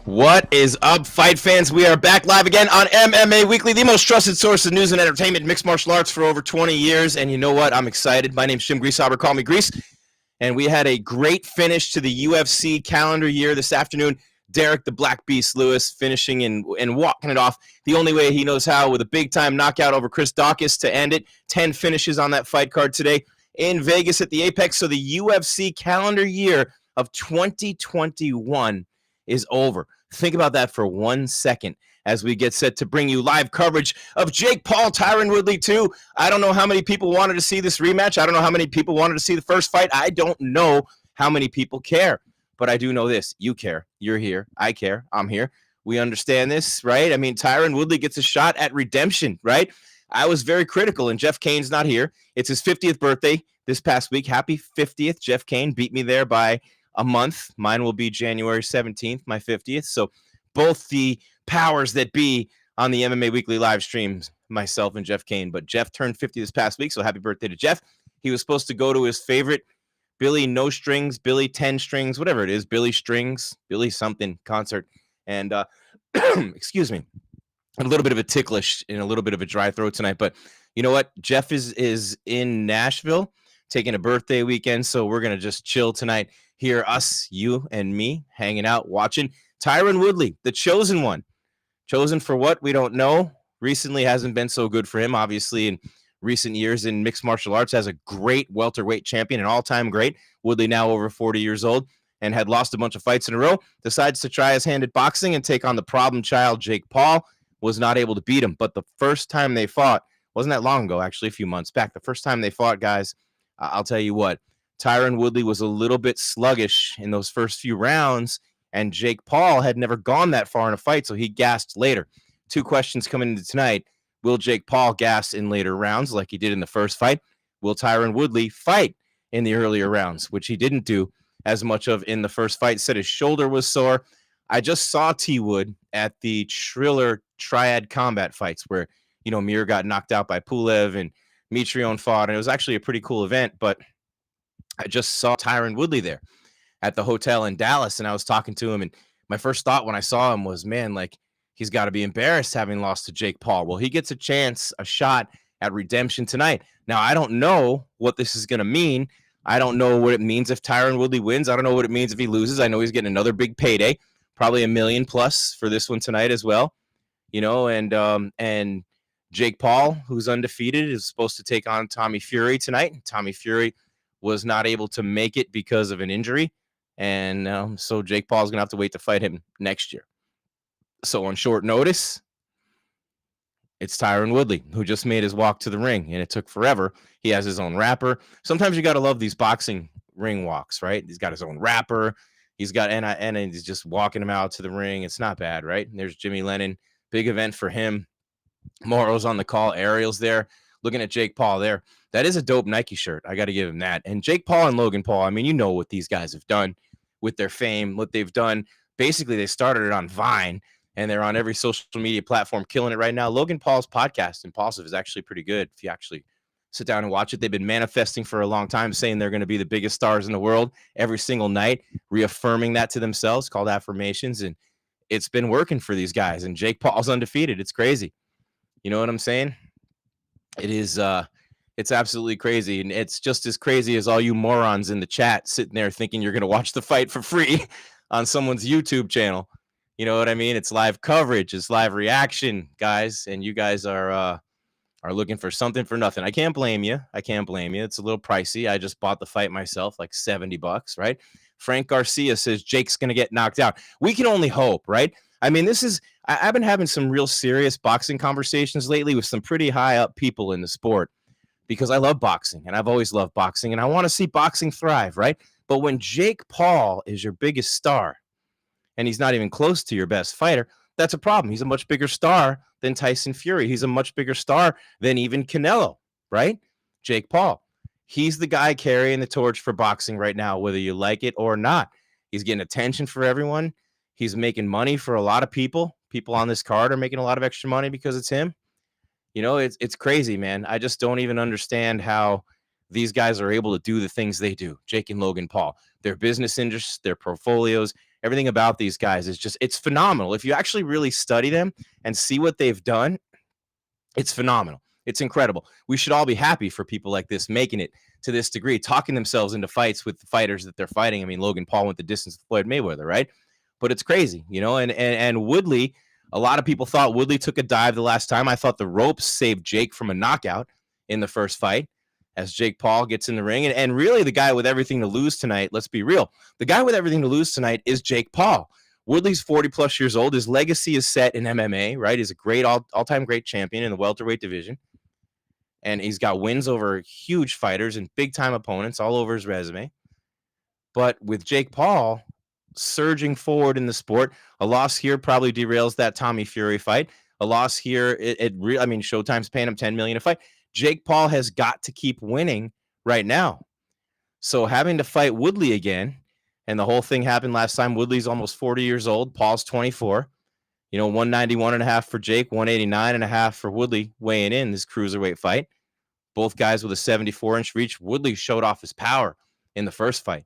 What is up, fight fans? We are back live again on MMA Weekly, the most trusted source of news and entertainment in mixed martial arts for over 20 years. And you know what? I'm excited. My name's Jim Greasehaber. Call me Grease. And we had a great finish to the UFC calendar year this afternoon. Derek the Black Beast Lewis finishing and walking it off the only way he knows how, with a big-time knockout over Chris Daukaus to end it. 10 finishes on that fight card today in Vegas at the Apex. So the UFC calendar year of 2021 is over. Think about that for 1 second as we get set to bring you live coverage of Jake Paul, Tyron Woodley 2. I don't know how many people wanted to see this rematch. I don't know how many people wanted to see the first fight. I don't know how many people care. But I do know this. You care. You're here. I care. I'm here. We understand this, right? I mean, Tyron Woodley gets a shot at redemption, right? I was very critical, and Jeff Kane's not here. It's his 50th birthday this past week. Happy 50th. Jeff Kane beat me there by a month. Mine will be January 17th, my 50th. So both the powers that be on the MMA Weekly live streams, myself and Jeff Kane. But Jeff turned 50 this past week, so happy birthday to Jeff. He was supposed to go to his favorite Billy No Strings, Billy 10 Strings, whatever it is, Billy Strings, Billy something concert. And excuse me, a little bit of a ticklish and a little bit of a dry throat tonight. But you know what? Jeff is in Nashville taking a birthday weekend, so we're going to just chill tonight. Here, us, you, and me hanging out, watching Tyron Woodley, the chosen one. Chosen for what? We don't know. Recently hasn't been so good for him, obviously, in recent years in mixed martial arts. Has a great welterweight champion, an all-time great. Woodley now over 40 years old and had lost a bunch of fights in a row. Decides to try his hand at boxing and take on the problem child, Jake Paul. Was not able to beat him. But the first time they fought, wasn't that long ago, actually, a few months back. The first time they fought, guys, I'll tell you what, Tyron Woodley was a little bit sluggish in those first few rounds, and Jake Paul had never gone that far in a fight, so he gassed later. Two questions coming into tonight. Will Jake Paul gas in later rounds like he did in the first fight? Will Tyron Woodley fight in the earlier rounds, which he didn't do as much of in the first fight? Said his shoulder was sore. I just saw T. Wood at the Triller Triad Combat fights where, you know, Mir got knocked out by Pulev and Mitrione fought, and it was actually a pretty cool event, but I just saw Tyron Woodley there at the hotel in Dallas, and I was talking to him, and my first thought when I saw him was, man, like, he's got to be embarrassed having lost to Jake Paul. Well, he gets a shot at redemption tonight. Now, I don't know what this is going to mean. I don't know what it means if Tyron Woodley wins. I don't know what it means if he loses. I know he's getting another big payday, probably $1 million plus for this one tonight as well. You know, and Jake Paul, who's undefeated, is supposed to take on Tommy Fury tonight. Tommy Fury was not able to make it because of an injury. And so Jake Paul's going to have to wait to fight him next year. So on short notice, it's Tyron Woodley, who just made his walk to the ring, and it took forever. He has his own rapper. Sometimes you got to love these boxing ring walks, right? He's got his own rapper. He's got, and he's just walking him out to the ring. It's not bad, right? And there's Jimmy Lennon. Big event for him. Morrow's on the call. Ariel's there. Looking at Jake Paul there. That is a dope Nike shirt. I got to give him that. And Jake Paul and Logan Paul, I mean, you know what these guys have done with their fame, what they've done. Basically, they started it on Vine, and they're on every social media platform, killing it right now. Logan Paul's podcast, Impulsive, is actually pretty good if you actually sit down and watch it. They've been manifesting for a long time, saying they're going to be the biggest stars in the world every single night, reaffirming that to themselves, called affirmations, and it's been working for these guys. And Jake Paul's undefeated. It's crazy. You know what I'm saying? It is it's absolutely crazy, and it's just as crazy as all you morons in the chat sitting there thinking you're going to watch the fight for free on someone's YouTube channel. You know what I mean? It's live coverage, it's live reaction, guys, and you guys are looking for something for nothing. I can't blame you. It's a little pricey. I just bought the fight myself, like $70, right? Frank Garcia says Jake's going to get knocked out. We can only hope, right? I mean, I've been having some real serious boxing conversations lately with some pretty high up people in the sport because I love boxing and I've always loved boxing and I want to see boxing thrive, right? But when Jake Paul is your biggest star and he's not even close to your best fighter, that's a problem. He's a much bigger star than Tyson Fury. He's a much bigger star than even Canelo, right? Jake Paul. He's the guy carrying the torch for boxing right now, whether you like it or not. He's getting attention for everyone. He's making money for a lot of people. People on this card are making a lot of extra money because it's him. You know, it's crazy, man. I just don't even understand how these guys are able to do the things they do. Jake and Logan Paul, their business interests, their portfolios, everything about these guys is just, it's phenomenal. If you actually really study them and see what they've done, it's phenomenal. It's incredible. We should all be happy for people like this making it to this degree, talking themselves into fights with the fighters that they're fighting. I mean, Logan Paul went the distance with Floyd Mayweather, right? But it's crazy, you know, and Woodley, a lot of people thought Woodley took a dive the last time. I thought the ropes saved Jake from a knockout in the first fight as Jake Paul gets in the ring. And really the guy with everything to lose tonight, let's be real, the guy with everything to lose tonight is Jake Paul. Woodley's 40 plus years old. His legacy is set in MMA, right? He's a great all-time great champion in the welterweight division. And he's got wins over huge fighters and big-time opponents all over his resume. But with Jake Paul surging forward in the sport, a loss here probably derails that Tommy Fury fight. A loss here, I mean, Showtime's paying him $10 million a fight. Jake Paul has got to keep winning right now. So having to fight Woodley again, and the whole thing happened last time. Woodley's almost 40 years old. Paul's 24. You know, 191.5 for Jake, 189.5 for Woodley weighing in this cruiserweight fight. Both guys with a 74-inch reach. Woodley showed off his power in the first fight.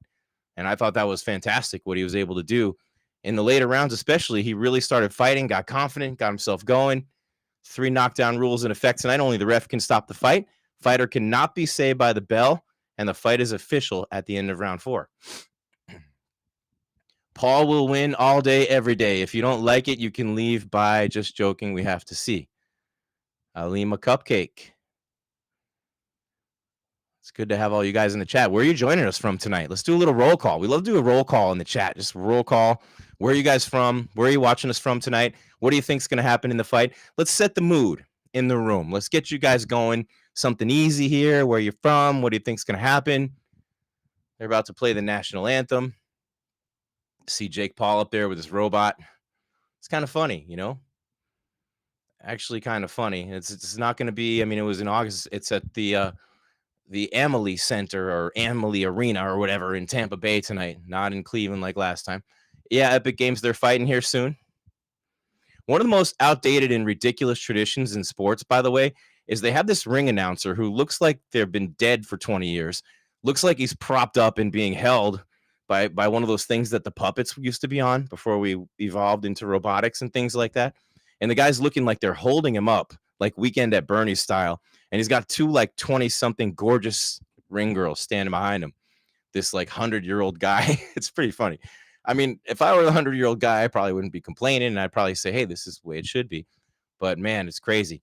And I thought that was fantastic what he was able to do. In the later rounds especially, he really started fighting, got confident, got himself going. 3 knockdown rules in effect tonight. Only the ref can stop the fight. Fighter cannot be saved by the bell. And the fight is official at the end of round 4. Paul will win all day, every day. If you don't like it, you can leave by just joking. We have to see. Alima Cupcake. It's good to have all you guys in the chat. Where are you joining us from tonight? Let's do a little roll call. We love to do a roll call in the chat. Just roll call. Where are you guys from? Where are you watching us from tonight? What do you think is going to happen in the fight? Let's set the mood in the room. Let's get you guys going. Something easy here. Where you're from? What do you think is going to happen? They're about to play the national anthem. See Jake Paul up there with his robot. It's kind of funny, you know? Actually kind of funny. It's not going to be, I mean, it was in August. It's at the Amalie Center or Amalie Arena or whatever in Tampa Bay tonight, not in Cleveland like last time. Yeah, Epic Games, they're fighting here soon. One of the most outdated and ridiculous traditions in sports, by the way, is they have this ring announcer who looks like they've been dead for 20 years. Looks like he's propped up and being held by one of those things that the puppets used to be on before we evolved into robotics and things like that. And the guy's looking like they're holding him up, like Weekend at Bernie's style. And he's got 2 like 20-something gorgeous ring girls standing behind him. This like 100-year-old guy. It's pretty funny. I mean, if I were the 100-year-old guy, I probably wouldn't be complaining. And I'd probably say, hey, this is the way it should be. But man, it's crazy.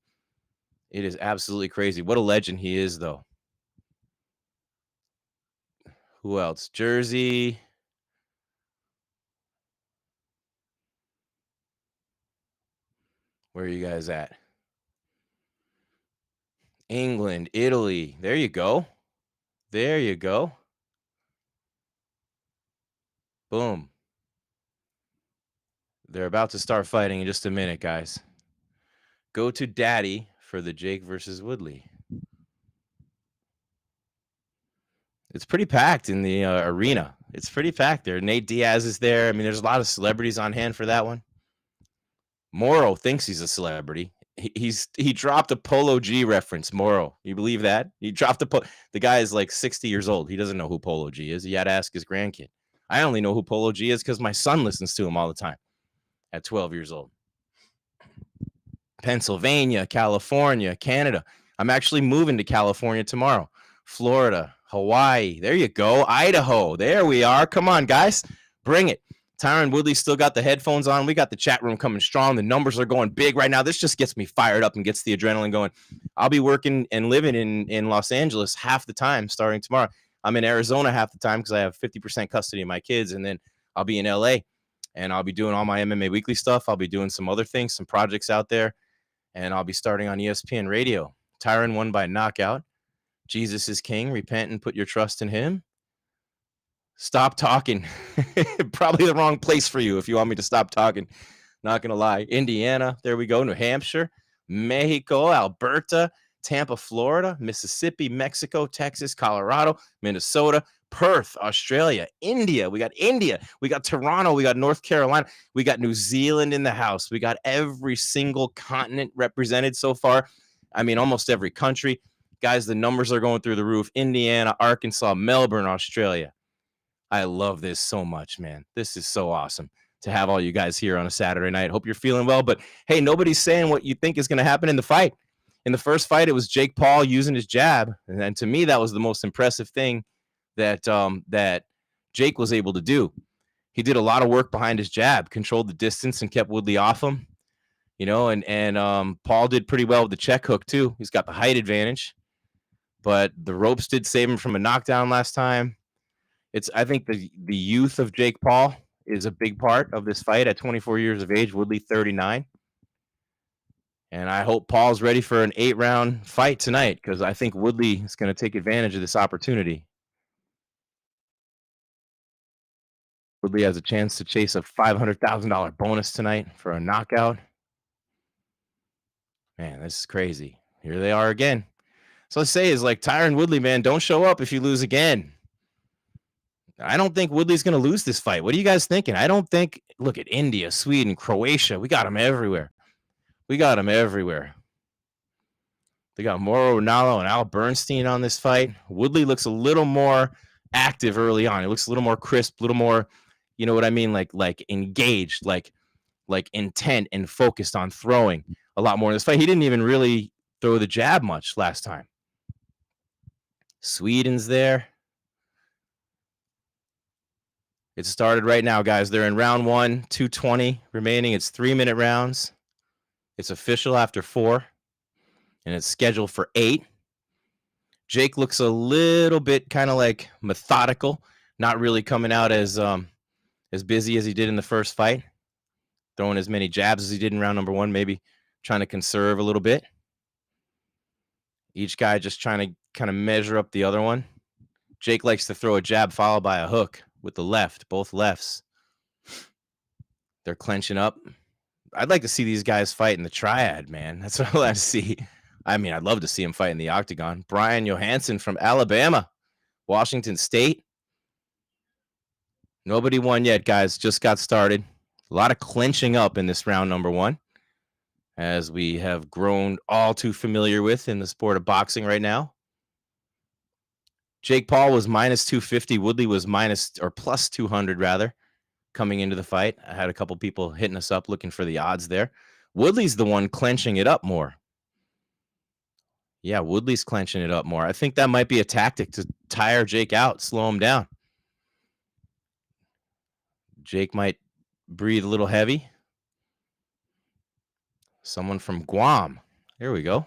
It is absolutely crazy. What a legend he is, though. Who else? Jersey. Where are you guys at? England, Italy. There you go. There you go. Boom. They're about to start fighting in just a minute, guys. Go to Daddy for the Jake versus Woodley. It's pretty packed in the arena. It's pretty packed there. Nate Diaz is there. I mean, there's a lot of celebrities on hand for that one. Morrow thinks he's a celebrity. He dropped a Polo G reference. Morrow, you believe that? He dropped the guy is like 60 years old. He doesn't know who Polo G is. He had to ask his grandkid. I only know who Polo G is because my son listens to him all the time at 12 years old. Pennsylvania, California, Canada. I'm actually moving to California tomorrow. Florida, Hawaii. There you go. Idaho. There we are. Come on, guys. Bring it. Tyron Woodley still got the headphones on. We got the chat room coming strong. The numbers are going big right now. This just gets me fired up and gets the adrenaline going. I'll be working and living in Los Angeles half the time starting tomorrow. I'm in Arizona half the time because I have 50% custody of my kids. And then I'll be in LA and I'll be doing all my MMA Weekly stuff. I'll be doing some other things, some projects out there. And I'll be starting on ESPN Radio. Tyron won by knockout. Jesus is king. Repent and put your trust in him. Stop talking. Probably the wrong place for you if you want me to stop talking. Not going to lie. Indiana, there we go. New Hampshire, Mexico, Alberta, Tampa, Florida, Mississippi, Mexico, Texas, Colorado, Minnesota, Perth, Australia, India. We got India. We got Toronto. We got North Carolina. We got New Zealand in the house. We got every single continent represented so far. I mean, almost every country. Guys, the numbers are going through the roof. Indiana, Arkansas, Melbourne, Australia. I love this so much, man. This is so awesome to have all you guys here on a Saturday night. Hope you're feeling well. But, hey, nobody's saying what you think is going to happen in the fight. In the first fight, it was Jake Paul using his jab. And to me, that was the most impressive thing that Jake was able to do. He did a lot of work behind his jab, controlled the distance and kept Woodley off him. You know, and Paul did pretty well with the check hook, too. He's got the height advantage. But the ropes did save him from a knockdown last time. I think the youth of Jake Paul is a big part of this fight at 24 years of age, Woodley 39. And I hope Paul's ready for an 8-round fight tonight because I think Woodley is going to take advantage of this opportunity. Woodley has a chance to chase a $500,000 bonus tonight for a knockout. Man, this is crazy. Here they are again. So let's say is like Tyron Woodley, man, don't show up if you lose again. I don't think Woodley's going to lose this fight. What are you guys thinking? I don't think, look at India, Sweden, Croatia. We got them everywhere. They got Mauro Ranallo and Al Bernstein on this fight. Woodley looks a little more active early on. He looks a little more crisp, a little more, you know what I mean? Like engaged, like intent and focused on throwing a lot more in this fight. He didn't even really throw the jab much last time. Sweden's there. It started right now, guys. They're in round 1, 2:20 remaining. It's 3-minute rounds. It's official after 4, and it's scheduled for 8. Jake looks a little bit kind of like methodical, not really coming out as busy as he did in the first fight, throwing as many jabs as he did in round number 1, maybe trying to conserve a little bit. Each guy just trying to kind of measure up the other one. Jake likes to throw a jab followed by a hook with the left, both lefts. They're clenching up. I'd like to see these guys fight in the triad, man. That's what I like to see. I mean, I'd love to see him fight in the octagon. Brian Johansson from Alabama, Washington State. Nobody won yet, guys. Just got started. A lot of clinching up in this round number 1, as we have grown all too familiar with in the sport of boxing right now. Jake Paul was minus 250. Woodley was plus 200 rather, coming into the fight. I had a couple people hitting us up looking for the odds there. Woodley's the one clenching it up more. Yeah, Woodley's clenching it up more. I think that might be a tactic to tire Jake out, slow him down. Jake might breathe a little heavy. Someone from Guam. There we go.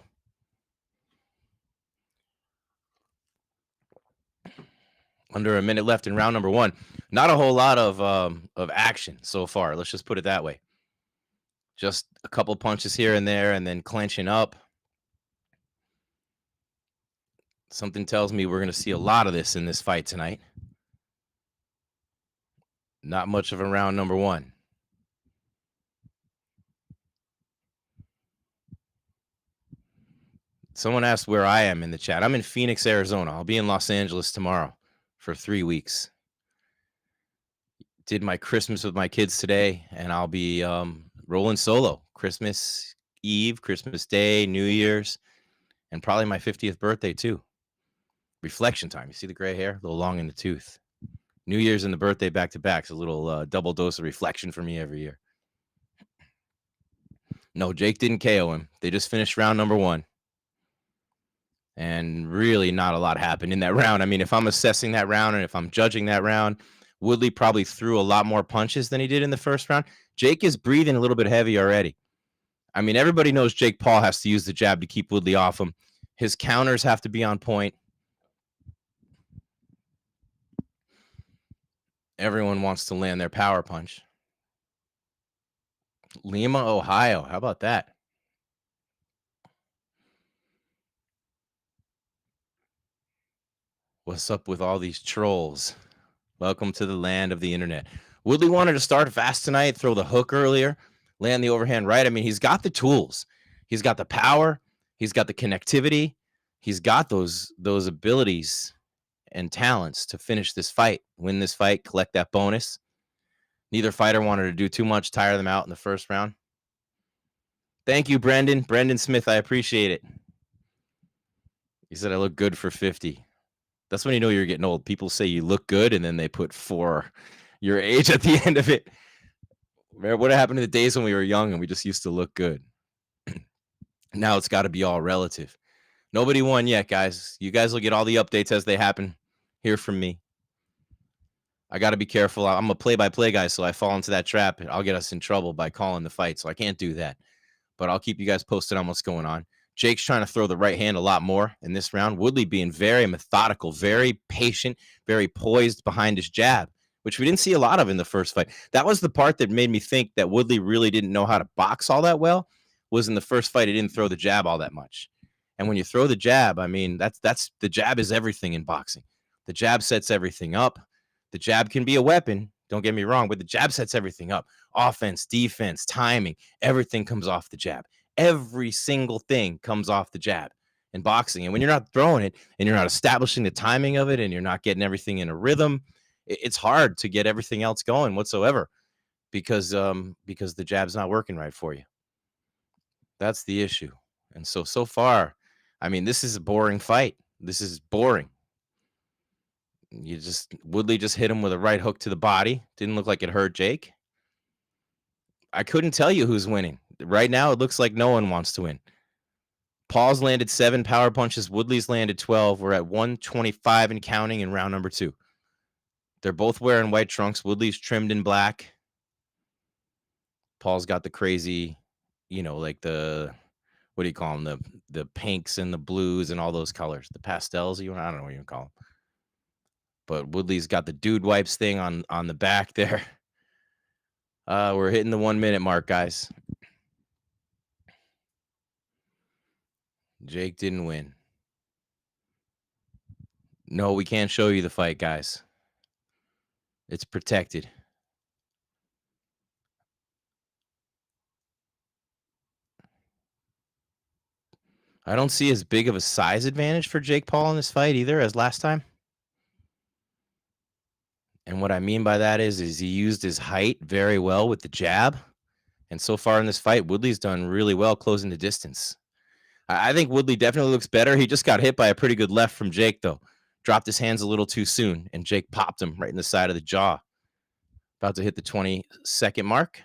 Under a minute left in round number 1. Not a whole lot of action so far. Let's just put it that way. Just a couple punches here and there and then clenching up. Something tells me we're going to see a lot of this in this fight tonight. Not much of a round number 1. Someone asked where I am in the chat. I'm in Phoenix, Arizona. I'll be in Los Angeles tomorrow for 3 weeks. Did my Christmas with my kids today, and I'll be rolling solo Christmas Eve, Christmas Day, New Year's, and probably my 50th birthday too. Reflection time. You see the gray hair? A little long in the tooth. New Year's and the birthday back to back. It's a little double dose of reflection for me every year. No, Jake didn't KO him. They just finished round number 1. And really not a lot happened in that round. I mean, if I'm assessing that round and if I'm judging that round, Woodley probably threw a lot more punches than he did in the first round. Jake is breathing a little bit heavy already. I mean, everybody knows Jake Paul has to use the jab to keep Woodley off him. His counters have to be on point. Everyone wants to land their power punch. Lima, Ohio. How about that? What's up with all these trolls? Welcome to the land of the internet. Woodley wanted to start fast tonight, throw the hook earlier, land the overhand right. I mean, he's got the tools. He's got the power. He's got the connectivity. He's got those abilities and talents to finish this fight, win this fight, collect that bonus. Neither fighter wanted to do too much, tire them out in the first round. Thank you, Brendan. Brendan Smith, I appreciate it. He said I look good for 50. That's when you know you're getting old. People say you look good, and then they put 4 your age at the end of it. What happened to the days when we were young and we just used to look good? Now it's got to be all relative. Nobody won yet, guys. You guys will get all the updates as they happen. Hear from me. I got to be careful. I'm a play-by-play guy, so I fall into that trap. I'll get us in trouble by calling the fight, so I can't do that. But I'll keep you guys posted on what's going on. Jake's trying to throw the right hand a lot more in this round. Woodley being very methodical, very patient, very poised behind his jab, which we didn't see a lot of in the first fight. That was the part that made me think that Woodley really didn't know how to box all that well, was in the first fight he didn't throw the jab all that much. And when you throw the jab, I mean, that's the jab is everything in boxing. The jab sets everything up. The jab can be a weapon, don't get me wrong, but the jab sets everything up. Offense, defense, timing, everything comes off the jab. Every single thing comes off the jab in boxing. And when you're not throwing it and you're not establishing the timing of it and you're not getting everything in a rhythm, it's hard to get everything else going whatsoever because the jab's not working right for you. That's the issue. And so far, I mean, this is a boring fight. This is boring. Woodley just hit him with a right hook to the body. Didn't look like it hurt Jake. I couldn't tell you who's winning. Right now, it looks like no one wants to win. Paul's landed 7 power punches. Woodley's landed 12. We're at 125 and counting in round number 2. They're both wearing white trunks. Woodley's trimmed in black. Paul's got the crazy, like the, what do you call them? The pinks and the blues and all those colors. The pastels, I don't know what you call them. But Woodley's got the dude wipes thing on the back there. We're hitting the 1 minute mark, guys. Jake didn't win. No, we can't show you the fight, guys. It's protected. I don't see as big of a size advantage for Jake Paul in this fight either as last time. And what I mean by that is he used his height very well with the jab. And so far in this fight, Woodley's done really well closing the distance. I think Woodley definitely looks better. He just got hit by a pretty good left from Jake, though. Dropped his hands a little too soon, and Jake popped him right in the side of the jaw. About to hit the 20-second mark.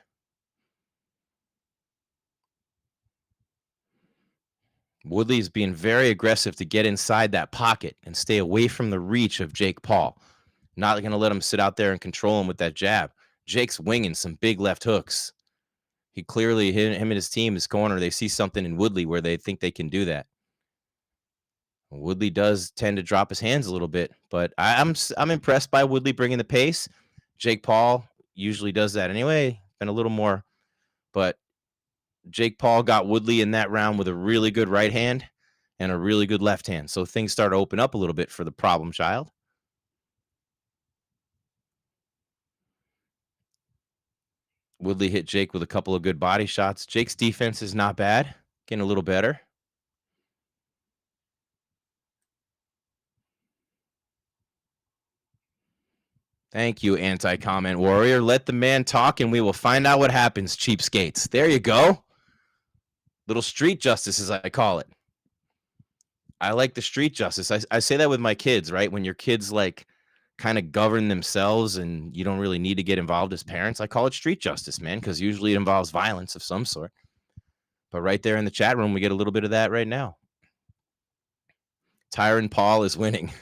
Woodley's being very aggressive to get inside that pocket and stay away from the reach of Jake Paul. Not going to let him sit out there and control him with that jab. Jake's winging some big left hooks. He clearly, him and his team, his corner, they see something in Woodley where they think they can do that. Woodley does tend to drop his hands a little bit, but I'm impressed by Woodley bringing the pace. Jake Paul usually does that anyway, and a little more. But Jake Paul got Woodley in that round with a really good right hand and a really good left hand. So things start to open up a little bit for the problem child. Woodley hit Jake with a couple of good body shots. Jake's defense is not bad, getting a little better. Thank you, anti-comment warrior. Let the man talk and we will find out what happens, cheapskates. There you go. Little street justice, as I call it. I like the street justice. I say that with my kids, right? When your kids like kind of govern themselves and you don't really need to get involved as parents, I call it street justice, man, because usually it involves violence of some sort. But right there in the chat room, we get a little bit of that right now. Tyron Paul is winning.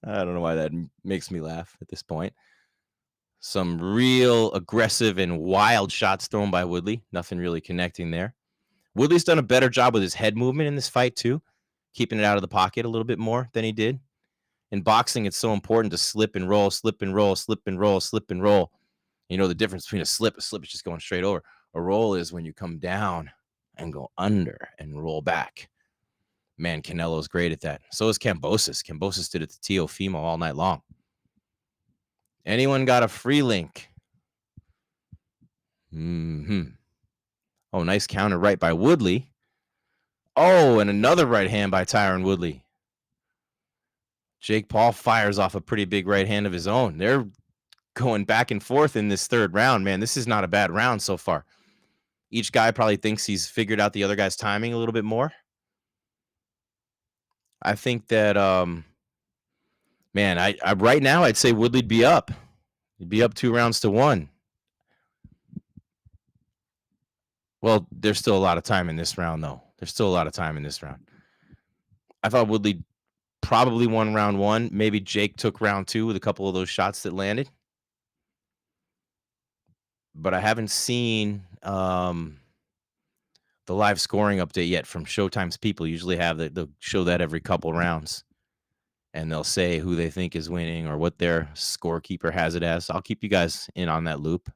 I don't know why that makes me laugh at this point. Some real aggressive and wild shots thrown by Woodley. Nothing really connecting there. Woodley's done a better job with his head movement in this fight too, keeping it out of the pocket a little bit more than he did. In boxing, it's so important to slip and roll, slip and roll, slip and roll, slip and roll. You know the difference between a slip is just going straight over. A roll is when you come down and go under and roll back. Man, Canelo's great at that. So is Kambosos. Kambosos did it to Teofimo all night long. Anyone got a free link? Oh, nice counter right by Woodley. Oh, and another right hand by Tyron Woodley. Jake Paul fires off a pretty big right hand of his own. They're going back and forth in this third round, man. This is not a bad round so far. Each guy probably thinks he's figured out the other guy's timing a little bit more. I think that, man, I right now I'd say Woodley'd be up. He'd be up 2-1. Well, there's still a lot of time in this round, though. There's still a lot of time in this round. I thought Woodley probably won round 1. Maybe Jake took round 2 with a couple of those shots that landed. But I haven't seen the live scoring update yet from Showtime's people. Usually they'll show that every couple rounds. And they'll say who they think is winning or what their scorekeeper has it as. I'll keep you guys in on that loop.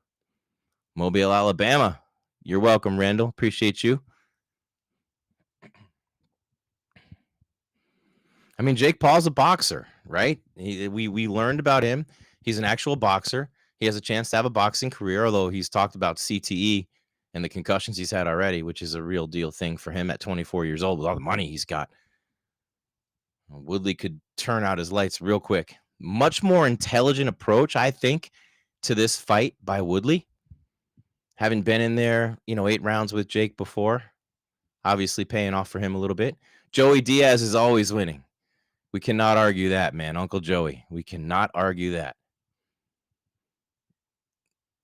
Mobile, Alabama. You're welcome, Randall. Appreciate you. I mean, Jake Paul's a boxer, right? We learned about him. He's an actual boxer. He has a chance to have a boxing career, although he's talked about CTE and the concussions he's had already, which is a real deal thing for him at 24 years old with all the money he's got. Woodley could turn out his lights real quick. Much more intelligent approach, I think, to this fight by Woodley. Having been in there, 8 rounds with Jake before, obviously paying off for him a little bit. Joey Diaz is always winning. We cannot argue that, man. Uncle Joey. We cannot argue that.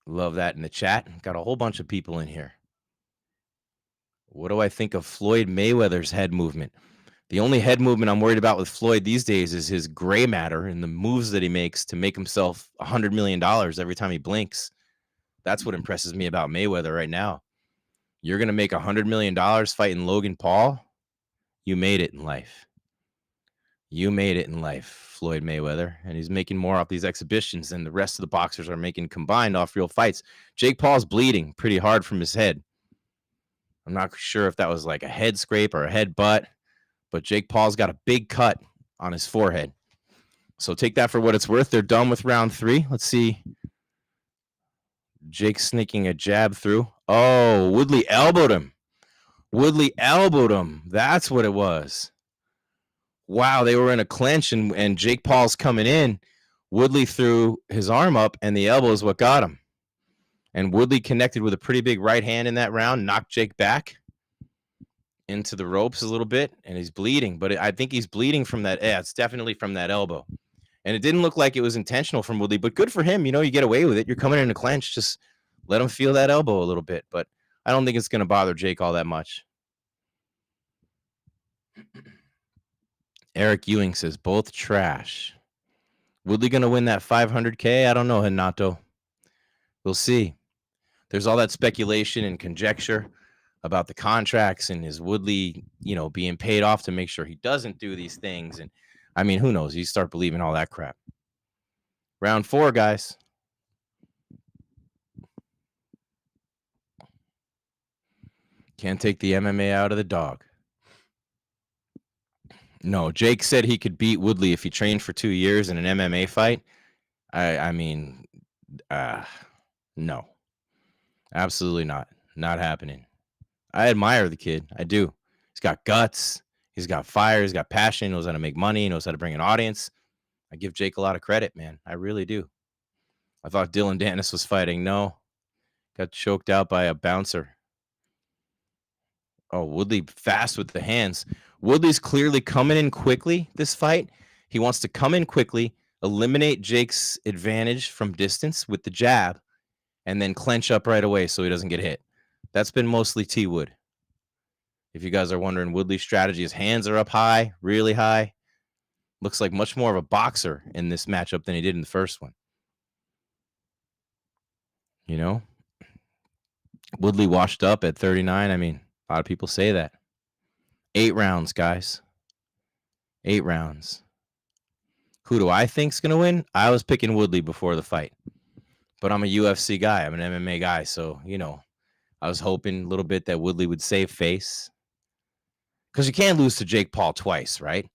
Love that in the chat. Got a whole bunch of people in here. What do I think of Floyd Mayweather's head movement? The only head movement I'm worried about with Floyd these days is his gray matter and the moves that he makes to make himself $100 million every time he blinks. That's what impresses me about Mayweather right now. You're going to make $100 million fighting Logan Paul? You made it in life. You made it in life, Floyd Mayweather. And he's making more off these exhibitions than the rest of the boxers are making combined off real fights. Jake Paul's bleeding pretty hard from his head. I'm not sure if that was like a head scrape or a head butt, but Jake Paul's got a big cut on his forehead. So take that for what it's worth. They're done with round 3. Let's see. Jake sneaking a jab through. Oh, Woodley elbowed him. Woodley elbowed him. That's what it was. Wow, they were in a clinch, and Jake Paul's coming in. Woodley threw his arm up, and the elbow is what got him. And Woodley connected with a pretty big right hand in that round, knocked Jake back into the ropes a little bit, and he's bleeding. But I think he's bleeding from that. Yeah, it's definitely from that elbow. And it didn't look like it was intentional from Woodley, but good for him. You get away with it. You're coming in a clinch. Just let him feel that elbow a little bit. But I don't think it's going to bother Jake all that much. Eric Ewing says, both trash. Woodley going to win that $500K? I don't know, Hinato. We'll see. There's all that speculation and conjecture about the contracts and is Woodley, being paid off to make sure he doesn't do these things. And I mean, who knows? You start believing all that crap. Round 4, guys. Can't take the MMA out of the dog. No, Jake said he could beat Woodley if he trained for 2 years in an MMA fight. I mean, no. Absolutely not. Not happening. I admire the kid. I do. He's got guts. He's got fire. He's got passion. He knows how to make money. He knows how to bring an audience. I give Jake a lot of credit, man. I really do. I thought Dylan Dennis was fighting. No, got choked out by a bouncer. Oh, Woodley fast with the hands. Woodley's clearly coming in quickly this fight. He wants to come in quickly, eliminate Jake's advantage from distance with the jab, and then clench up right away so he doesn't get hit. That's been mostly T Wood. If you guys are wondering, Woodley's strategy, his hands are up high, really high. Looks like much more of a boxer in this matchup than he did in the first one. You know? Woodley washed up at 39. I mean, a lot of people say that. 8 rounds, guys. 8 rounds. Who do I think's going to win? I was picking Woodley before the fight. But I'm a UFC guy. I'm an MMA guy. So, you know, I was hoping a little bit that Woodley would save face. Because you can't lose to Jake Paul twice, right?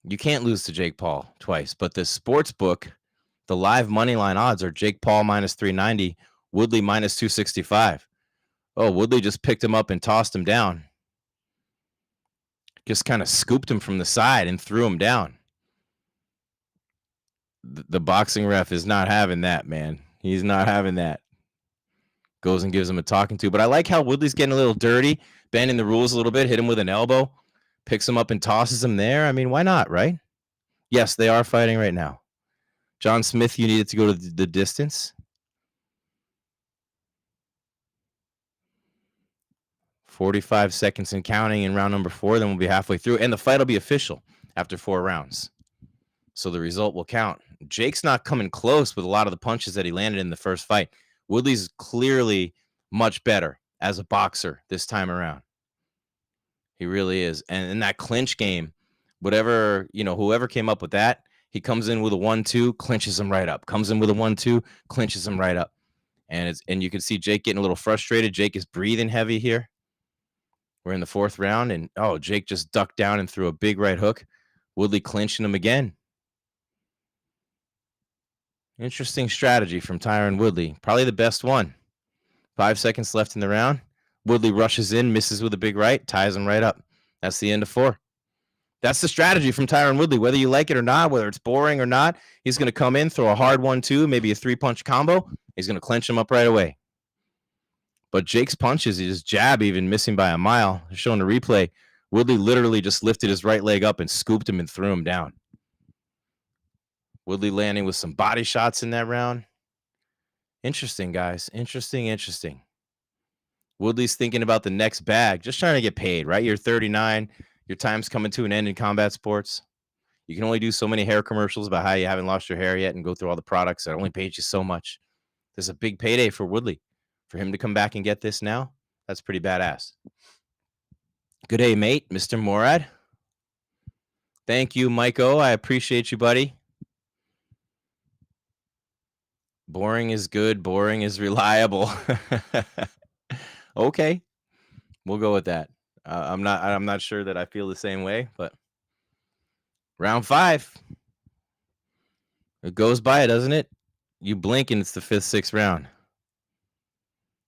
You can't lose to Jake Paul twice. But the sports book, the live money line odds are Jake Paul minus 390, Woodley minus 265. Oh, Woodley just picked him up and tossed him down. Just kind of scooped him from the side and threw him down. The boxing ref is not having that, man. He's not having that. Goes and gives him a talking to. But I like how Woodley's getting a little dirty, bending the rules a little bit, hit him with an elbow, picks him up and tosses him there. I mean, why not, right? Yes, they are fighting right now. John Smith, you needed to go to the distance. 45 seconds and counting in round number 4, then we'll be halfway through. And the fight will be official after 4 rounds. So the result will count. Jake's not coming close with a lot of the punches that he landed in the first fight. Woodley's clearly much better as a boxer this time around. He really is. And in that clinch game, whatever, you know, whoever came up with that, he comes in with a 1-2, clinches him right up. Comes in with a 1-2, clinches him right up. And you can see Jake getting a little frustrated. Jake is breathing heavy here. We're in the 4th round, and Jake just ducked down and threw a big right hook. Woodley clinching him again. Interesting strategy from Tyron Woodley. Probably the best one. 5 seconds left in the round. Woodley rushes in, misses with a big right, ties him right up. That's the end of 4. That's the strategy from Tyron Woodley. Whether you like it or not, whether it's boring or not, he's going to come in, throw a hard 1-2, maybe a 3-punch combo. He's going to clinch him up right away. But Jake's punches, his jab even missing by a mile. Showing the replay, Woodley literally just lifted his right leg up and scooped him and threw him down. Woodley landing with some body shots in that round. Interesting, guys. Interesting. Woodley's thinking about the next bag, just trying to get paid, right? You're 39. Your time's coming to an end in combat sports. You can only do so many hair commercials about how you haven't lost your hair yet and go through all the products that only paid you so much. There's a big payday for Woodley. For him to come back and get this now, that's pretty badass. Good day, mate, Mr. Morad. Thank you, Maiko. I appreciate you, buddy. Boring is good. Boring is reliable. Okay, we'll go with that. I'm not sure that I feel the same way, but round 5. It goes by, doesn't it? You blink and it's the 5th, 6th round.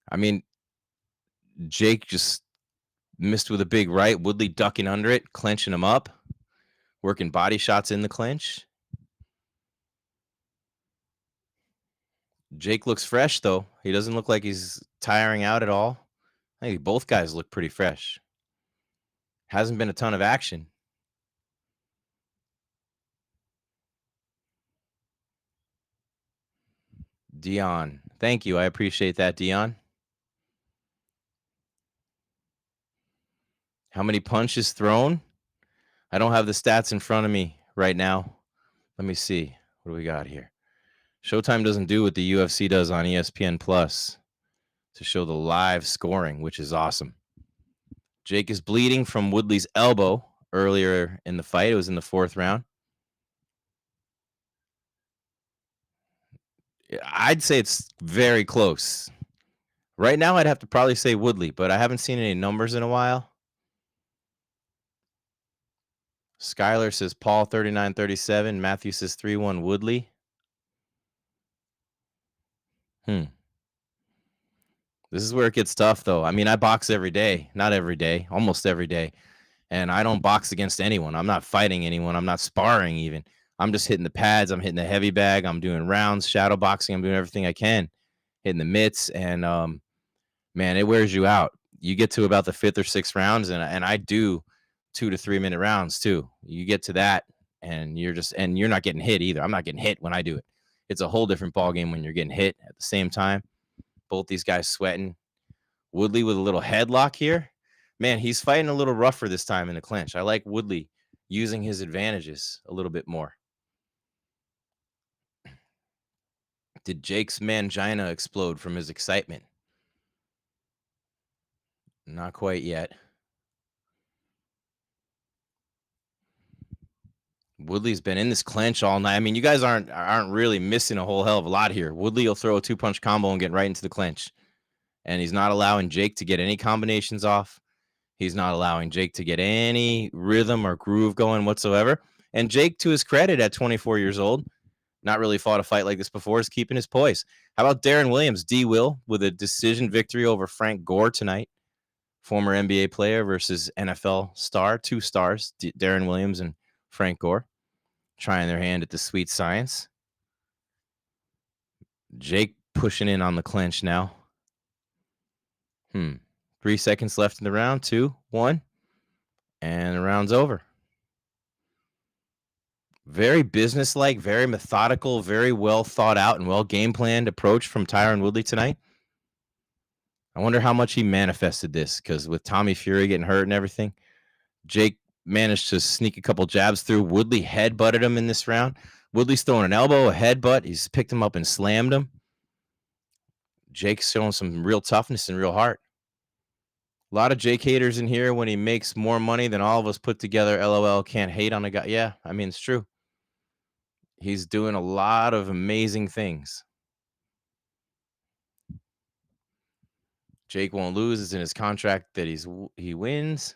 I mean, Jake just missed with a big right. Woodley ducking under it, clenching him up, working body shots in the clinch. Jake looks fresh, though. He doesn't look like he's tiring out at all. I think both guys look pretty fresh. Hasn't been a ton of action. Dion. Thank you. I appreciate that, Dion. How many punches thrown? I don't have the stats in front of me right now. Let me see. What do we got here? Showtime doesn't do what the UFC does on ESPN Plus to show the live scoring, which is awesome. Jake is bleeding from Woodley's elbow earlier in the fight. It was in the 4th round. I'd say it's very close. Right now, I'd have to probably say Woodley, but I haven't seen any numbers in a while. Skylar says Paul 39-37. Matthew says 3-1 Woodley. This is where it gets tough, though. I mean, I box every day. Not every day. Almost every day. And I don't box against anyone. I'm not fighting anyone. I'm not sparring even. I'm just hitting the pads. I'm hitting the heavy bag. I'm doing rounds, shadow boxing. I'm doing everything I can, hitting the mitts. And, man, it wears you out. You get to about the 5th or 6th rounds, and I do 2 to 3 minute rounds too. You get to that, and you're not getting hit either. I'm not getting hit when I do it. It's a whole different ball game when you're getting hit at the same time. Both these guys sweating. Woodley with a little headlock here. Man, he's fighting a little rougher this time in the clinch. I like Woodley using his advantages a little bit more. Did Jake's mangina explode from his excitement? Not quite yet. Woodley's been in this clinch all night. I mean, you guys aren't really missing a whole hell of a lot here. Woodley will throw a 2-punch combo and get right into the clinch. And he's not allowing Jake to get any combinations off. He's not allowing Jake to get any rhythm or groove going whatsoever. And Jake, to his credit, at 24 years old, not really fought a fight like this before, is keeping his poise. How about Darren Williams, D-Will, with a decision victory over Frank Gore tonight? Former NBA player versus NFL star, 2 stars, Darren Williams and Frank Gore, trying their hand at the sweet science. Jake pushing in on the clinch now. 3 seconds left in the round. 2, 1. And the round's over. Very businesslike, very methodical, very well thought out and well game planned approach from Tyron Woodley tonight. I wonder how much he manifested this, because with Tommy Fury getting hurt and everything, Jake managed to sneak a couple jabs through. Woodley headbutted him in this round. Woodley's throwing an elbow, a headbutt. He's picked him up and slammed him. Jake's showing some real toughness and real heart. A lot of Jake haters in here when he makes more money than all of us put together. LOL, can't hate on a guy. Yeah, I mean, it's true. He's doing a lot of amazing things. Jake won't lose. It's in his contract that he wins.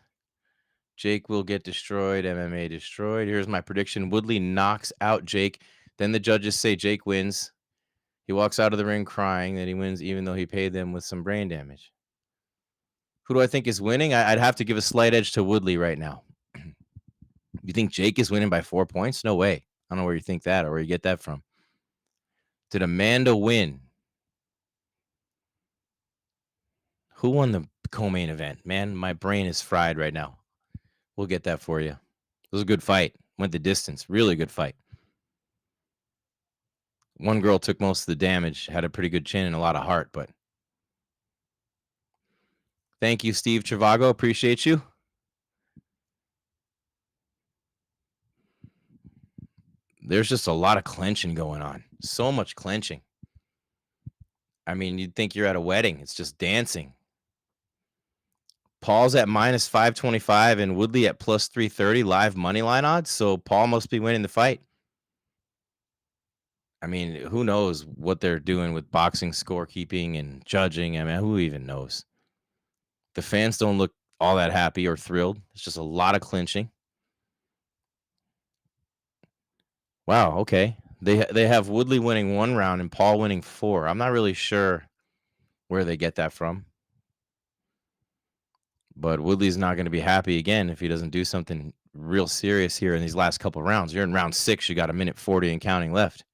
Jake will get destroyed. MMA destroyed. Here's my prediction. Woodley knocks out Jake. Then the judges say Jake wins. He walks out of the ring crying that he wins, even though he paid them with some brain damage. Who do I think is winning? I'd have to give a slight edge to Woodley right now. You think Jake is winning by 4 points? No way. I don't know where you think that or where you get that from. Did Amanda win? Who won the co-main event? Man, my brain is fried right now. We'll get that for you. It was a good fight. Went the distance. Really good fight. One girl took most of the damage, had a pretty good chin and a lot of heart, but thank you, Steve Trivago. Appreciate you. There's just a lot of clenching going on. So much clenching. I mean, you'd think you're at a wedding. It's just dancing. Paul's at minus 525 and Woodley at plus 330 live money line odds. So Paul must be winning the fight. I mean, who knows what they're doing with boxing scorekeeping and judging? I mean, who even knows? The fans don't look all that happy or thrilled. It's just a lot of clinching. Wow, okay. They have Woodley winning 1 round and Paul winning 4. I'm not really sure where they get that from. But Woodley's not going to be happy again if he doesn't do something real serious here in these last couple of rounds. You're in round 6. You got 1:40 and counting left.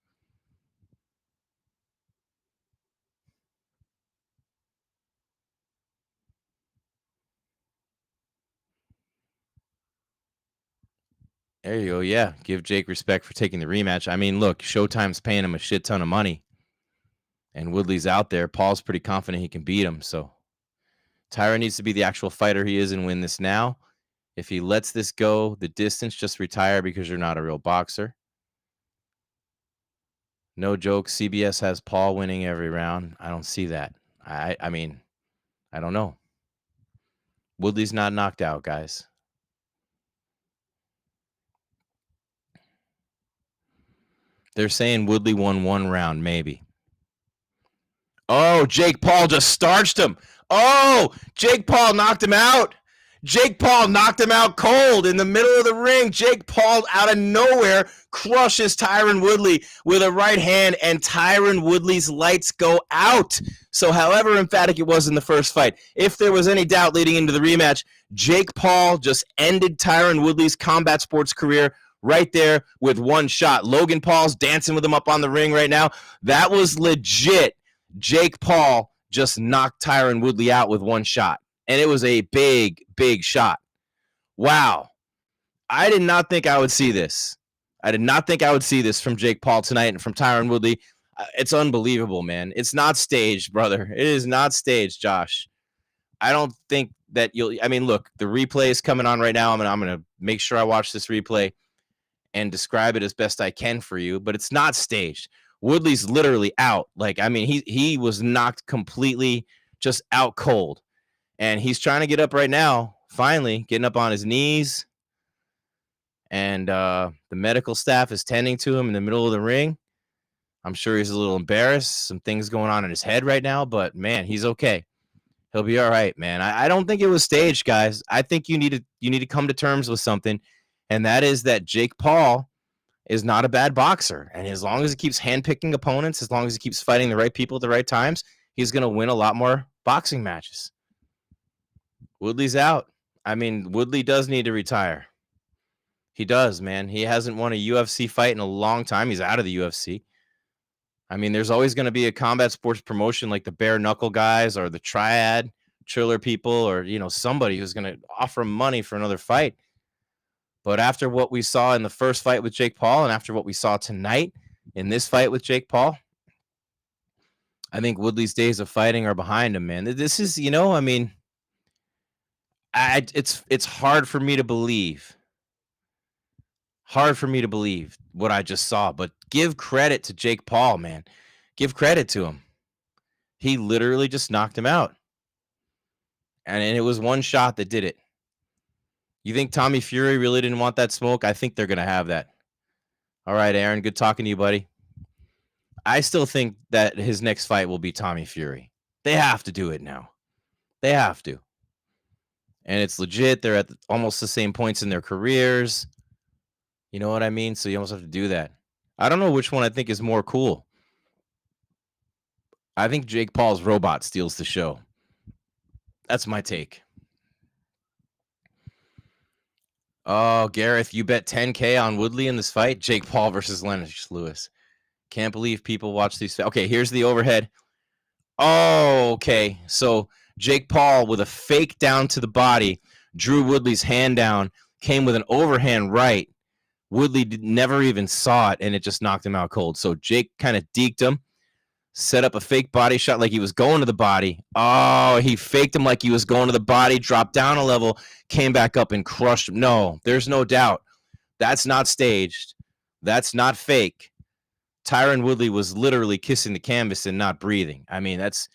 There you go. Yeah, give Jake respect for taking the rematch. I mean, look, Showtime's paying him a shit ton of money. And Woodley's out there. Paul's pretty confident he can beat him. So Tyron needs to be the actual fighter he is and win this now. If he lets this go the distance, just retire because you're not a real boxer. No joke. CBS has Paul winning every round. I don't see that. I mean, I don't know. Woodley's not knocked out, guys. They're saying Woodley won 1 round, maybe. Oh, Jake Paul just starched him. Oh, Jake Paul knocked him out. Jake Paul knocked him out cold in the middle of the ring. Jake Paul out of nowhere crushes Tyron Woodley with a right hand, and Tyron Woodley's lights go out. So however emphatic it was in the first fight, if there was any doubt leading into the rematch, Jake Paul just ended Tyron Woodley's combat sports career right there with one shot. Logan Paul's dancing with him up on the ring right now. That was legit. Jake Paul just knocked Tyron Woodley out with one shot. And it was a big, big shot. Wow. I did not think I would see this. I did not think I would see this from Jake Paul tonight and from Tyron Woodley. It's unbelievable, man. It's not staged, brother. It is not staged, Josh. I don't think that look, the replay is coming on right now. I'm going to make sure I watch this replay and describe it as best I can for you, but it's not staged. Woodley's literally out. He was knocked completely just out cold. And he's trying to get up right now, finally, getting up on his knees. And the medical staff is tending to him in the middle of the ring. I'm sure he's a little embarrassed. Some things going on in his head right now, but, man, he's okay. He'll be all right, man. I don't think it was staged, guys. I think you need to come to terms with something, and that is that Jake Paul is not a bad boxer. And as long as he keeps handpicking opponents, as long as he keeps fighting the right people at the right times, he's going to win a lot more boxing matches. Woodley's out. Woodley does need to retire. He does, man. He hasn't won a UFC fight in a long time. He's out of the UFC. There's always going to be a combat sports promotion like the bare knuckle guys or the triad Triller people or, somebody who's going to offer him money for another fight. But after what we saw in the first fight with Jake Paul and after what we saw tonight in this fight with Jake Paul, I think Woodley's days of fighting are behind him, man. This is, it's hard for me to believe. Hard for me to believe what I just saw, but give credit to Jake Paul, man. Give credit to him. He literally just knocked him out. And it was one shot that did it. You think Tommy Fury really didn't want that smoke? I think they're going to have that. All right, Aaron, good talking to you, buddy. I still think that his next fight will be Tommy Fury. They have to do it now. They have to. And it's legit. They're at almost the same points in their careers. You know what I mean? So you almost have to do that. I don't know which one I think is more cool. I think Jake Paul's robot steals the show. That's my take. Oh, Gareth, you bet $10K on Woodley in this fight? Jake Paul versus Lennox Lewis. Can't believe people watch these. Okay, here's the overhead. Oh, okay. So Jake Paul with a fake down to the body, drew Woodley's hand down, came with an overhand right. Woodley never even saw it, and it just knocked him out cold. So Jake kind of deked him, set up a fake body shot like he was going to the body. Oh, he faked him like he was going to the body, dropped down a level, came back up and crushed him. No, there's no doubt. That's not staged. That's not fake. Tyron Woodley was literally kissing the canvas and not breathing. That's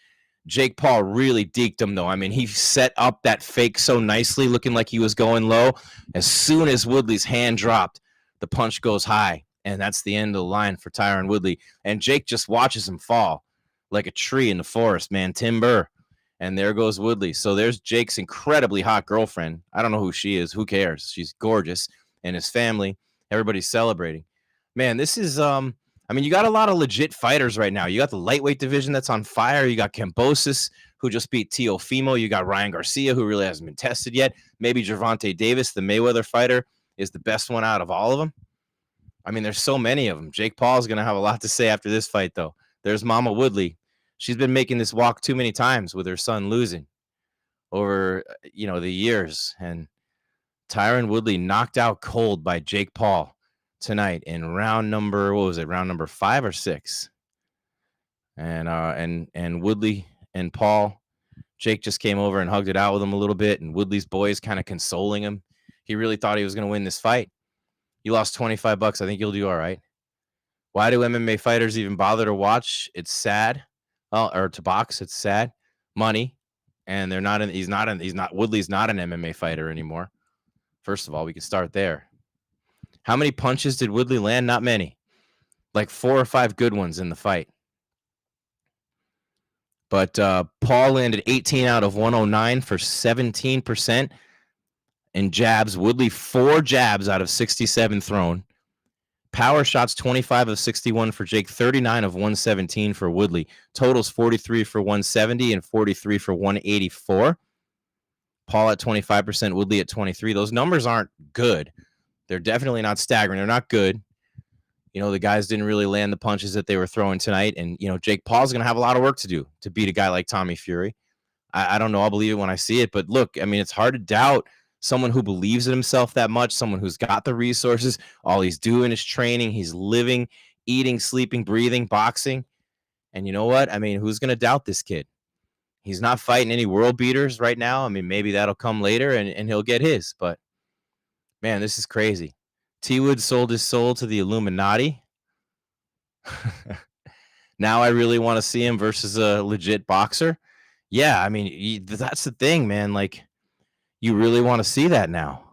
Jake Paul really deked him, though. He set up that fake so nicely, looking like he was going low. As soon as Woodley's hand dropped, the punch goes high, and that's the end of the line for Tyron Woodley. And Jake just watches him fall like a tree in the forest, man, timber. And there goes Woodley. So there's Jake's incredibly hot girlfriend. I don't know who she is. Who cares? She's gorgeous. And his family, everybody's celebrating. Man, this is, you got a lot of legit fighters right now. You got the lightweight division that's on fire. You got Kambosos, who just beat Teofimo. You got Ryan Garcia, who really hasn't been tested yet. Maybe Gervonta Davis, the Mayweather fighter, is the best one out of all of them. There's so many of them. Jake Paul is going to have a lot to say after this fight, though. There's Mama Woodley. She's been making this walk too many times with her son losing over, the years. And Tyron Woodley knocked out cold by Jake Paul tonight in round number 5 or 6. And Woodley and Paul, Jake just came over and hugged it out with him a little bit, and Woodley's boys kind of consoling him. He really thought he was going to win this fight. You lost $25. I think you'll do all right. Why do MMA fighters even bother to watch? It's sad. Or to box, it's sad. Money. And Woodley's not an MMA fighter anymore. First of all, we can start there. How many punches did Woodley land? Not many. Like 4 or 5 good ones in the fight. But Paul landed 18 out of 109 for 17%. In jabs, Woodley 4 jabs out of 67 thrown. Power shots 25 of 61 for Jake, 39 of 117 for Woodley. Totals 43 for 170 and 43 for 184. Paul at 25%, Woodley at 23. Those numbers aren't good. They're definitely not staggering. They're not good. The guys didn't really land the punches that they were throwing tonight. And, Jake Paul's going to have a lot of work to do to beat a guy like Tommy Fury. I don't know. I'll believe it when I see it. But look, it's hard to doubt someone who believes in himself that much, someone who's got the resources. All he's doing is training. He's living, eating, sleeping, breathing, boxing. And you know what? Who's going to doubt this kid? He's not fighting any world beaters right now. Maybe that'll come later and he'll get his. But, man, this is crazy. T. Wood sold his soul to the Illuminati. Now I really want to see him versus a legit boxer. Yeah, that's the thing, man. Like, you really want to see that now.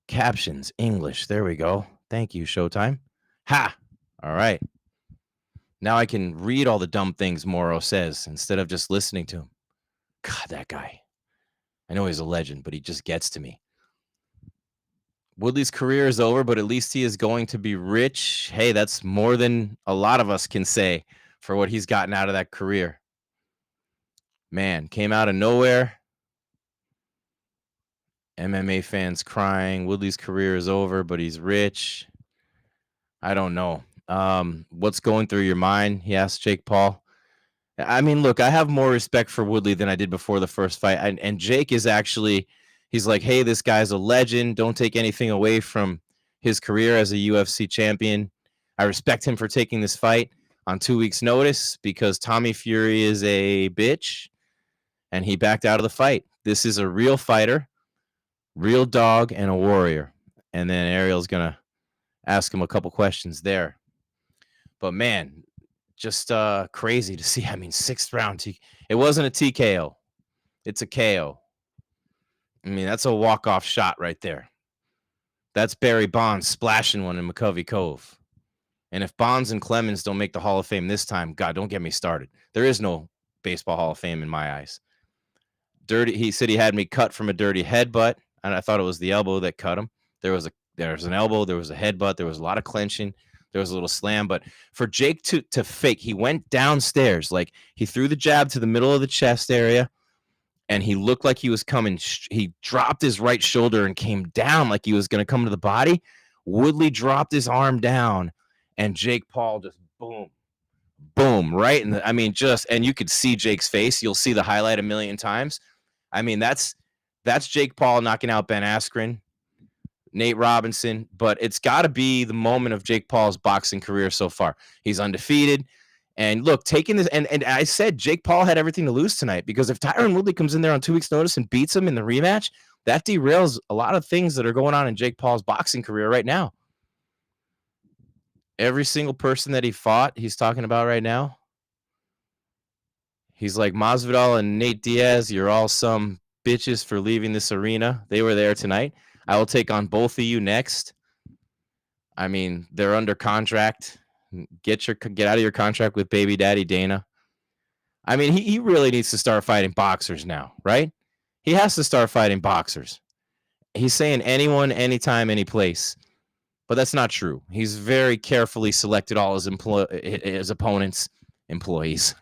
Captions, English. There we go. Thank you, Showtime. Ha! All right. Now I can read all the dumb things Morrow says instead of just listening to him. God, that guy. I know he's a legend, but he just gets to me. Woodley's career is over, but at least he is going to be rich. Hey, that's more than a lot of us can say for what he's gotten out of that career. Man, came out of nowhere. MMA fans crying. Woodley's career is over, but he's rich. I don't know. What's going through your mind? He asked Jake Paul. Look, I have more respect for Woodley than I did before the first fight. And Jake is actually, he's like, hey, this guy's a legend. Don't take anything away from his career as a UFC champion. I respect him for taking this fight on 2 weeks' notice because Tommy Fury is a bitch and he backed out of the fight. This is a real fighter, real dog, and a warrior. And then Ariel's going to ask him a couple questions there. But, man, just crazy to see. Sixth round. It wasn't a TKO. It's a KO. That's a walk-off shot right there. That's Barry Bonds splashing one in McCovey Cove. And if Bonds and Clemens don't make the Hall of Fame this time, God, don't get me started. There is no baseball Hall of Fame in my eyes. He said he had me cut from a dirty headbutt, and I thought it was the elbow that cut him. There was an elbow, there was a headbutt, there was a lot of clenching, there was a little slam. But for Jake to fake, he went downstairs. Like, he threw the jab to the middle of the chest area, and he looked like he was coming. He dropped his right shoulder and came down like he was going to come to the body. Woodley dropped his arm down, and Jake Paul just boom, right? And and you could see Jake's face. You'll see the highlight a million times. That's Jake Paul knocking out Ben Askren, Nate Robinson, but it's got to be the moment of Jake Paul's boxing career so far. He's undefeated. And look, taking this, and I said Jake Paul had everything to lose tonight, because if Tyron Woodley comes in there on 2 weeks' notice and beats him in the rematch, that derails a lot of things that are going on in Jake Paul's boxing career right now. Every single person that he fought, he's talking about right now. He's like, Masvidal and Nate Diaz, you're all some bitches for leaving this arena. They were there tonight. I will take on both of you next. They're under contract. Get out of your contract with baby daddy Dana. He really needs to start fighting boxers now, right? He has to start fighting boxers. He's saying anyone, anytime, any place. But that's not true. He's very carefully selected all his opponents, employees.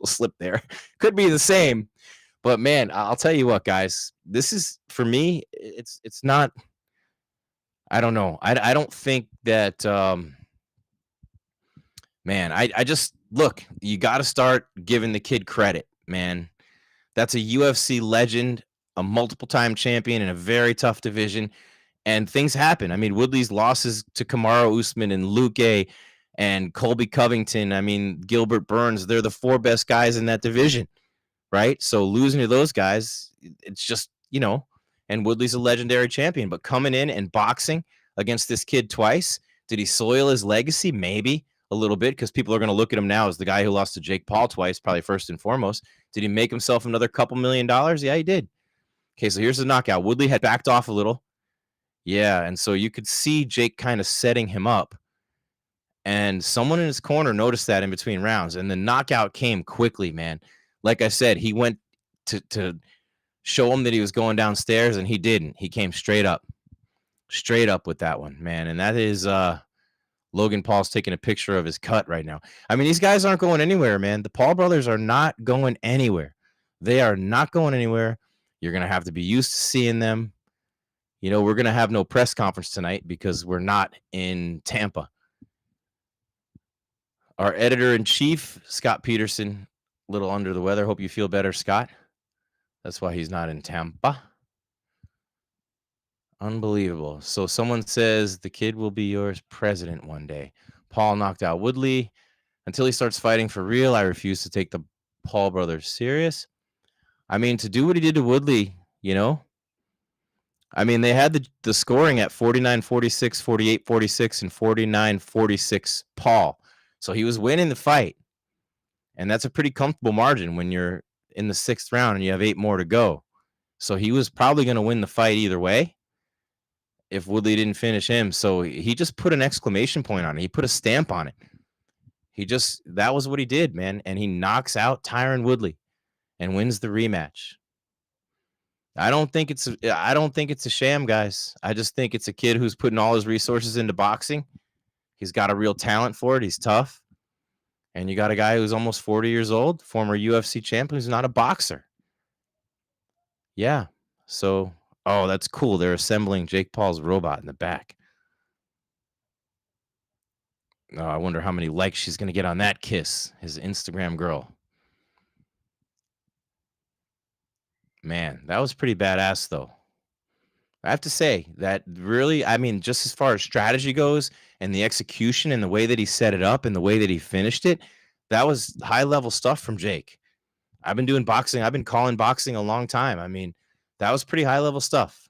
Slip there. Could be the same. But, man, I'll tell you what, guys. This is, for me, it's not, I don't know. I don't think that, man, I just, look, you got to start giving the kid credit, man. That's a UFC legend, a multiple-time champion in a very tough division, and things happen. Woodley's losses to Kamaru Usman and Luque and Colby Covington, Gilbert Burns, they're the four best guys in that division, right? So losing to those guys, it's just, and Woodley's a legendary champion, but coming in and boxing against this kid twice, did he soil his legacy? Maybe a little bit, because people are going to look at him now as the guy who lost to Jake Paul twice, probably first and foremost. Did he make himself another couple $1 million? Yeah, he did. Okay, so here's the knockout. Woodley had backed off a little. Yeah, and so you could see Jake kind of setting him up. And someone in his corner noticed that in between rounds, and the knockout came quickly, man. Like I said, he went to show him that he was going downstairs, and he didn't. He came straight up with that one, man. And that is Logan Paul's taking a picture of his cut right now. These guys aren't going anywhere, man. The Paul brothers are not going anywhere. They are not going anywhere. You're going to have to be used to seeing them, we're going to have no press conference tonight because we're not in Tampa. Our editor-in-chief, Scott Peterson, a little under the weather. Hope you feel better, Scott. That's why he's not in Tampa. Unbelievable. So someone says the kid will be yours president one day. Paul knocked out Woodley. Until he starts fighting for real, I refuse to take the Paul brothers serious. I mean, to do what he did to Woodley, I mean, they had the scoring at 49-46, 48-46, and 49-46 Paul. So he was winning the fight. And that's a pretty comfortable margin when you're in the 6th round and you have 8 more to go. So he was probably going to win the fight either way if Woodley didn't finish him. So he just put an exclamation point on it. He put a stamp on it. That was what he did, man. And he knocks out Tyron Woodley and wins the rematch. I don't think it's a sham, guys. I just think it's a kid who's putting all his resources into boxing. He's got a real talent for it. He's tough. And you got a guy who's almost 40 years old, former UFC champion, who's not a boxer. Yeah. So, that's cool. They're assembling Jake Paul's robot in the back. Oh, I wonder how many likes she's going to get on that kiss, his Instagram girl. Man, that was pretty badass, though. I have to say that really, I mean, just as far as strategy goes and the execution and the way that he set it up and the way that he finished it, that was high-level stuff from Jake. I've been doing boxing. I've been calling boxing a long time. I mean, that was pretty high-level stuff.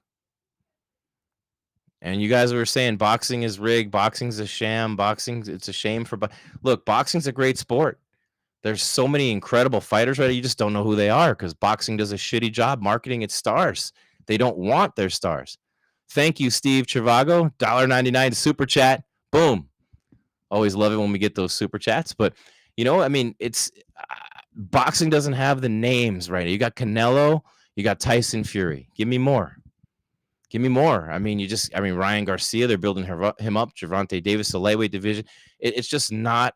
And you guys were saying boxing is rigged, boxing's a sham, it's a shame for... Look, boxing's a great sport. There's so many incredible fighters, right? You just don't know who they are because boxing does a shitty job marketing its stars. They don't want their stars. Thank you, Steve Trivago. $1.99 super chat. Boom. Always love it when we get those super chats. But, I mean, it's... boxing doesn't have the names, right? You got Canelo, you got Tyson Fury. Give me more. Give me more. I mean, Ryan Garcia, they're building him up. Gervonta Davis, the lightweight division. It's just not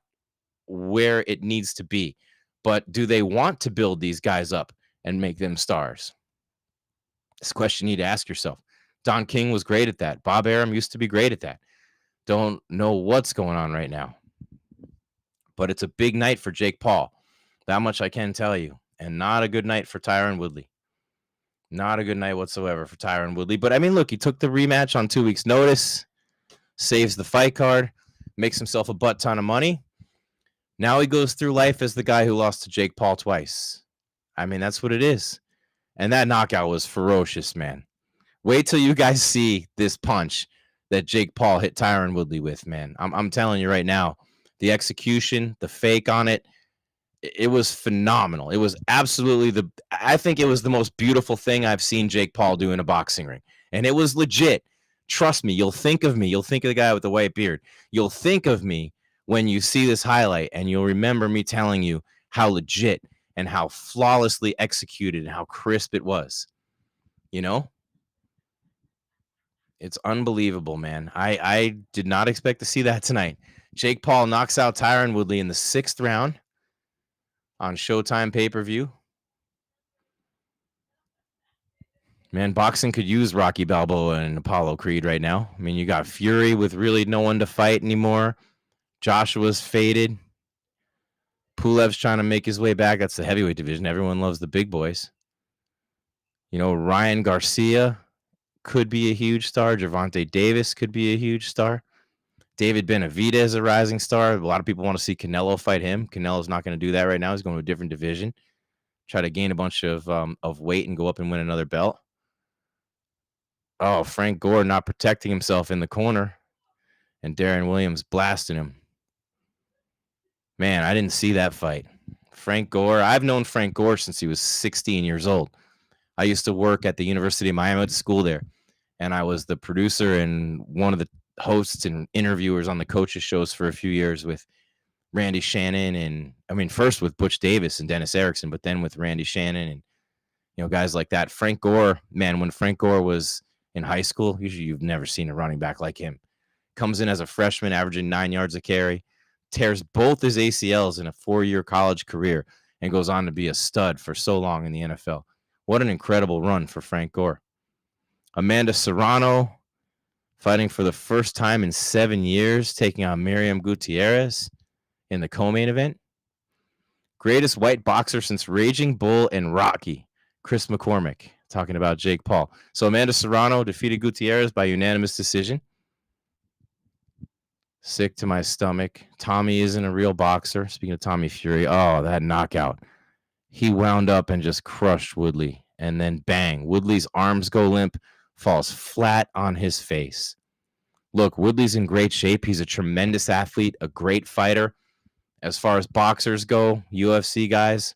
where it needs to be. But do they want to build these guys up and make them stars? This question you need to ask yourself. Don King was great at that. Bob Arum used to be great at that. Don't know what's going on right now. But it's a big night for Jake Paul. That much I can tell you. And not a good night for Tyron Woodley. Not a good night whatsoever for Tyron Woodley. But, I mean, look, he took the rematch on 2 weeks' notice, saves the fight card, makes himself a butt ton of money. Now he goes through life as the guy who lost to Jake Paul twice. I mean, that's what it is. And that knockout was ferocious, man. Wait till you guys see this punch that Jake Paul hit Tyron Woodley with, man. I'm telling you right now, the execution, the fake on it, it was phenomenal. It was absolutely I think it was the most beautiful thing I've seen Jake Paul do in a boxing ring. And it was legit. Trust me, you'll think of me. You'll think of the guy with the white beard. You'll think of me when you see this highlight, and you'll remember me telling you how legit and how flawlessly executed and how crisp it was. It's unbelievable, man. I did not expect to see that tonight. Jake Paul knocks out Tyron Woodley in the 6th round on Showtime pay-per-view. Man, boxing could use Rocky Balboa and Apollo Creed right now. I mean, you got Fury with really no one to fight anymore. Joshua's faded. Pulev's trying to make his way back. That's the heavyweight division. Everyone loves the big boys. Ryan Garcia could be a huge star. Gervonta Davis could be a huge star. David Benavidez, a rising star. A lot of people want to see Canelo fight him. Canelo's not going to do that right now. He's going to a different division. Try to gain a bunch of weight and go up and win another belt. Oh, Frank Gore not protecting himself in the corner. And Darren Williams blasting him. Man, I didn't see that fight. Frank Gore. I've known Frank Gore since he was 16 years old. I used to work at the University of Miami. I went to school there. And I was the producer and one of the hosts and interviewers on the coaches shows for a few years with Randy Shannon and first with Butch Davis and Dennis Erickson, but then with Randy Shannon and guys like that. Frank Gore, man, when Frank Gore was in high school, usually you've never seen a running back like him. Comes in as a freshman, averaging 9 yards a carry, tears both his ACLs in a 4-year college career, and goes on to be a stud for so long in the NFL. What an incredible run for Frank Gore. Amanda Serrano fighting for the first time in 7 years, taking on Miriam Gutierrez in the co-main event. Greatest white boxer since Raging Bull and Rocky, Chris McCormick, talking about Jake Paul. So Amanda Serrano defeated Gutierrez by unanimous decision. Sick to my stomach. Tommy isn't a real boxer. Speaking of Tommy Fury, oh, that knockout. He wound up and just crushed Woodley. And then bang, Woodley's arms go limp, falls flat on his face. Look, Woodley's in great shape. He's a tremendous athlete, a great fighter. As far as boxers go, UFC guys,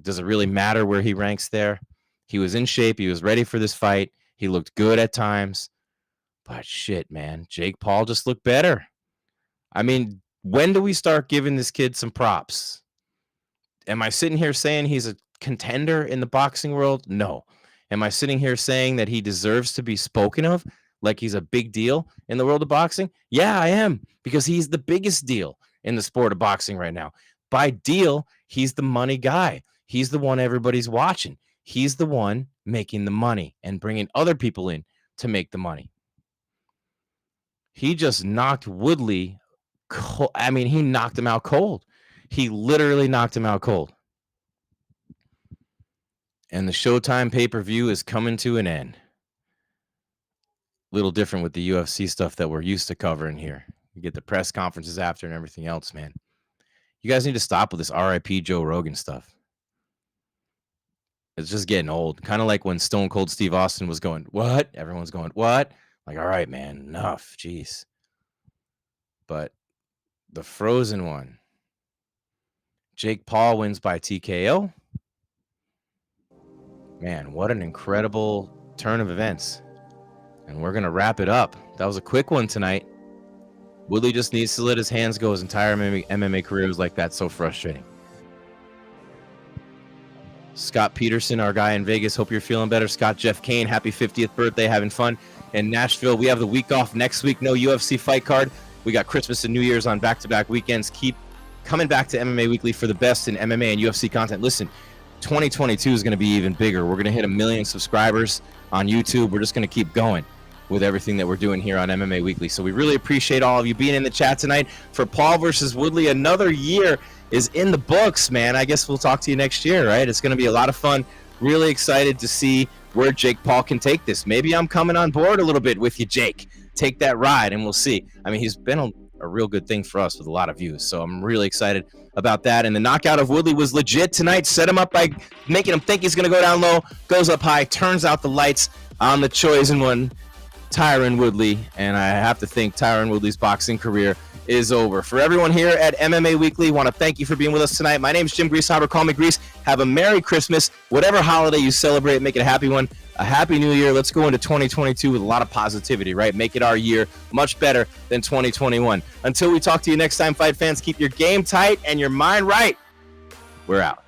does it really matter where he ranks there? He was in shape. He was ready for this fight. He looked good at times. But shit, man, Jake Paul just looked better. I mean, when do we start giving this kid some props? Am I sitting here saying he's a contender in the boxing world? No. Am I sitting here saying that he deserves to be spoken of like he's a big deal in the world of boxing? Yeah, I am, because he's the biggest deal in the sport of boxing right now. By deal, he's the money guy. He's the one everybody's watching. He's the one making the money and bringing other people in to make the money. He just knocked Woodley. He knocked him out cold. He literally knocked him out cold. And the Showtime pay-per-view is coming to an end. Little different with the UFC stuff that we're used to covering here. You get the press conferences after and everything else, man. You guys need to stop with this RIP Joe Rogan stuff. It's just getting old. Kind of like when Stone Cold Steve Austin was going, what? Everyone's going, what? Like, all right, man, enough. Jeez. But the Frozen one. Jake Paul wins by TKO. Man, what an incredible turn of events. And we're going to wrap it up. That was a quick one tonight. Woodley just needs to let his hands go. His entire MMA career was like that. So frustrating. Scott Peterson, our guy in Vegas. Hope you're feeling better. Scott Jeff Kane, happy 50th birthday. Having fun in Nashville. We have the week off next week. No UFC fight card. We got Christmas and New Year's on back-to-back weekends. Keep coming back to MMA Weekly for the best in MMA and UFC content. Listen, 2022 is going to be even bigger. We're going to hit 1 million subscribers on YouTube. We're just going to keep going with everything that we're doing here on MMA Weekly. So we really appreciate all of you being in the chat tonight. For Paul versus Woodley, another year is in the books, man. I guess we'll talk to you next year, right? It's going to be a lot of fun. Really excited to see where Jake Paul can take this. Maybe I'm coming on board a little bit with you, Jake. Take that ride, and we'll see. I mean, he's been a real good thing for us with a lot of views, so I'm really excited about that. And the knockout of Woodley was legit tonight. Set him up by making him think he's going to go down low, goes up high, turns out the lights on the chosen one, Tyron Woodley. And I have to think Tyron Woodley's boxing career is over. For everyone here at MMA Weekly, want to thank you for being with us tonight. My name is Jim Grieshaber. Call me Grease. Have a Merry Christmas. Whatever holiday you celebrate, make it a happy one. A Happy New Year. Let's go into 2022 with a lot of positivity, right? Make it our year much better than 2021. Until we talk to you next time, fight fans, keep your game tight and your mind right. We're out.